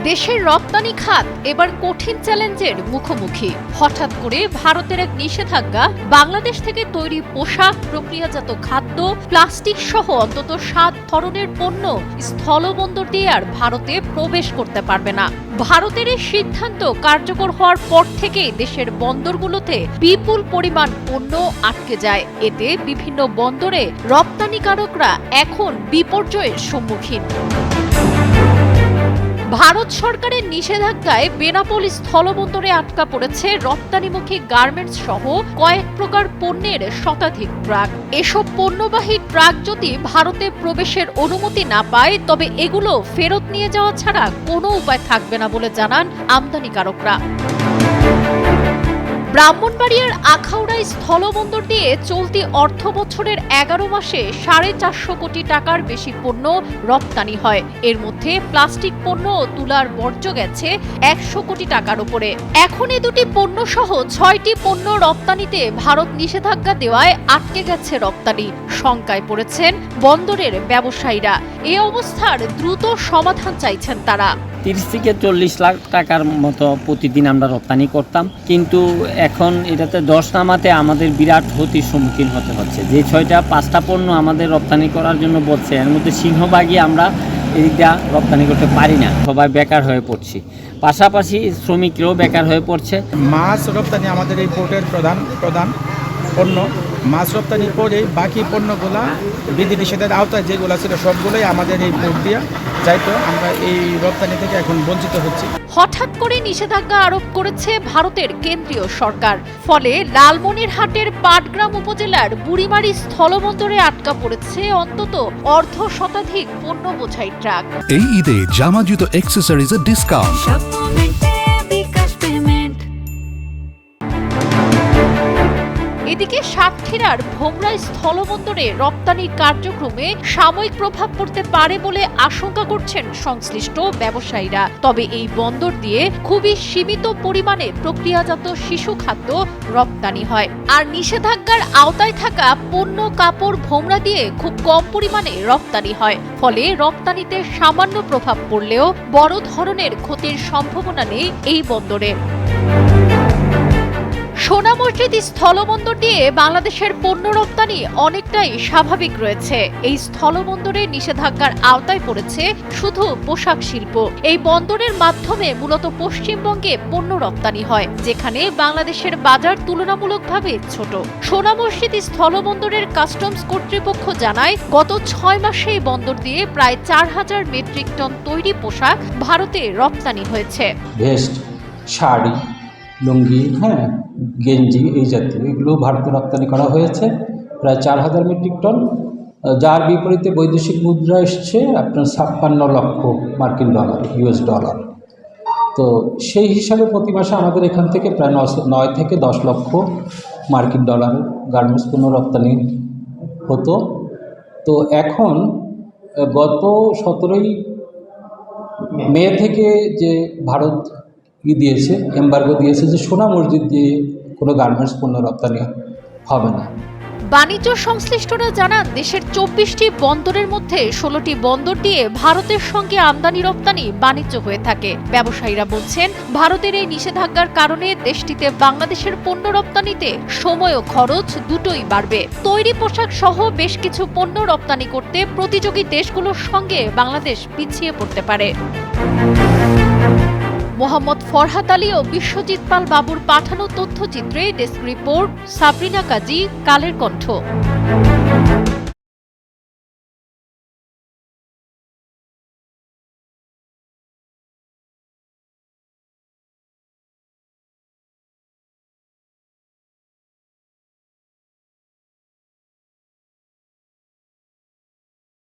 দেশের রপ্তানি খাত এবার কঠিন চ্যালেঞ্জের মুখোমুখি। হঠাৎ করে ভারতের এক নিষেধাজ্ঞা বাংলাদেশ থেকে তৈরি পোশাক, প্রক্রিয়াজাত খাদ্য, প্লাস্টিক সহ অন্তত 7 ধরনের পণ্য স্থলবন্দর দিয়ে আর ভারতে প্রবেশ করতে পারবে না। ভারতের এই সিদ্ধান্ত কার্যকর হওয়ার পর থেকেই দেশের বন্দরগুলোতে বিপুল পরিমাণ পণ্য আটকে যায়। এতে বিভিন্ন বন্দরে রপ্তানিকারকরা এখন বিপর্যয়ের সম্মুখীন। ভারত সরকারের নিষেধাজ্ঞায় বেনাপোল স্থলবন্দরে আটকা পড়েছে রপ্তানিমুখী গার্মেন্টস সহ কয়েক প্রকার পণ্যের শতাধিক ট্রাক। এসব পণ্যবাহী ট্রাক যদি ভারতে প্রবেশের অনুমতি না পায়, তবে এগুলো ফেরত নিয়ে যাওয়া ছাড়া কোনো উপায় থাকবে না বলে জানান আমদানিকারকরা। ব্রাহ্মণবাড়িয়ার আখাউড়া স্থলবন্দর দিয়ে চলতি অর্থ বছরের 11 মাসে 450 কোটি টাকার বেশি পণ্য রপ্তানি হয়। এর মধ্যে প্লাস্টিক পণ্য ও তুলার বর্জ্য গেছে 100 কোটি টাকার উপরে। এখন এই দুটি পণ্য সহ 6টি পণ্য রপ্তানিতে ভারত নিষেধাজ্ঞা দেওয়ায় আটকে গেছে রপ্তানি। শঙ্কায় পড়েছেন বন্দরের ব্যবসায়ীরা। এই অবস্থার দ্রুত সমাধান চাইছেন তারা। 30 থেকে 40 লাখ টাকার মতো প্রতিদিন আমরা রপ্তানি করতাম, কিন্তু এখন এটাতে 10 নামাতে আমাদের বিরাট ক্ষতির সম্মুখীন হতে হচ্ছে। যে 5টা পণ্য আমাদের রপ্তানি করার জন্য বলছে, এর মধ্যে সিংহভাগই আমরা এইটা রপ্তানি করতে পারি না। সবাই বেকার হয়ে পড়ছি, পাশাপাশি শ্রমিকরাও বেকার হয়ে পড়ছে। মাছ রপ্তানি আমাদের এই পোর্টের প্রধান পণ্য। মাছ রপ্তানির পরে বাকি পণ্যগুলা বিধিনিষেধের আওতায় যেগুলো ছিল সবগুলোই আমাদের এই পোর্ট দিয়ে যাইতো। আমরা এই রপ্তানি থেকে এখন বঞ্চিত হচ্ছি। হঠাৎ করে নিষেধাজ্ঞা আরোপ করেছে ভারতের কেন্দ্রীয় সরকার। ফলে লালমনিরহাটের পাটগ্রাম উপজেলার বুড়িমারি স্থলবন্দরে আটকা পড়েছে অন্তত অর্ধ শতাধিক পণ্য বোঝাই ট্রাক। এই ঈদে জামা জুতো অ্যাক্সেসরিজের ডিসকাউন্ট। এদিকে সাতক্ষীরার ভোমরা স্থলবন্দরে রপ্তানির কার্যক্রমে সাময়িক প্রভাব পড়তে পারে বলে আশঙ্কা করছেন সংশ্লিষ্ট ব্যবসায়ীরা। তবে এই বন্দর দিয়ে খুবই সীমিত পরিমাণে প্রক্রিয়াজাত শিশু খাদ্য রপ্তানি হয়। আর নিষেধাজ্ঞার আওতায় থাকা পণ্য, কাপড় ভোমরা দিয়ে খুব কম পরিমাণে রপ্তানি হয়। ফলে রপ্তানিতে সামান্য প্রভাব পড়লেও বড় ধরনের ক্ষতির সম্ভাবনা নেই এই বন্দরে। সোনা মসজিদ স্থলবন্দর দিয়ে বাংলাদেশের পণ্য রপ্তানি অনেকটাই স্বাভাবিক রয়েছে। এই স্থলবন্দরে নিষেধাজ্ঞার আওতায় পড়েছে শুধু পোশাক শিল্প। এই বন্দরের মাধ্যমে মূলত পশ্চিমবঙ্গে পণ্য রপ্তানি হয়, যেখানে বাংলাদেশের বাজার তুলনামূলকভাবে ছোট। সোনা মসজিদ স্থলবন্দরের কাস্টমস কর্তৃপক্ষ জানায়, গত 6 মাসে এই বন্দর দিয়ে প্রায় 4000 মেট্রিক টন তৈরি পোশাক ভারতে রপ্তানি হয়েছে। ভেস্ট, শাড়ি, লুঙ্গি, গেঞ্জি এই জাতীয় এগুলো ভারতে রপ্তানি করা হয়েছে প্রায় 4000 মেট্রিক টন, যার বিপরীতে বৈদেশিক মুদ্রা এসছে আপনার 56 লক্ষ মার্কিন ডলার, US ডলার। তো সেই হিসাবে প্রতি মাসে আমাদের এখান থেকে প্রায় 9 থেকে 10 লক্ষ মার্কিন ডলার গার্মেন্টস পণ্য রপ্তানি হতো। তো এখন গত 17ই মে থেকে যে ভারত দিয়েছে, এমবার্গো দিয়েছে যে সোনা মসজিদ দিয়ে কোনো গার্মেন্টস পণ্য রপ্তানি হবে না। বাণিজ্য সংশ্লিষ্টরা জানান, দেশের 24টি বন্দরের মধ্যে 16টি বন্দর দিয়ে ভারতের সঙ্গে আমদানি রপ্তানি বাণিজ্য হয়ে থাকে। ব্যবসায়ীরা বলছেন, ভারতের এই নিষেধাজ্ঞার কারণে দেশটিতে বাংলাদেশের পণ্য রপ্তানিতে সময় ও খরচ দুটোই বাড়বে। তৈরি পোশাক সহ বেশ কিছু পণ্য রপ্তানি করতে প্রতিযোগী দেশগুলোর সঙ্গে বাংলাদেশ পিছিয়ে পড়তে পারে। মোহাম্মদ ফরহাদ আলী ও বিশ্বজিৎ পাল বাবুর পাঠানো তথ্যচিত্রে ডেস্ক রিপোর্ট, সাবরিনা কাজী, কালের কণ্ঠ।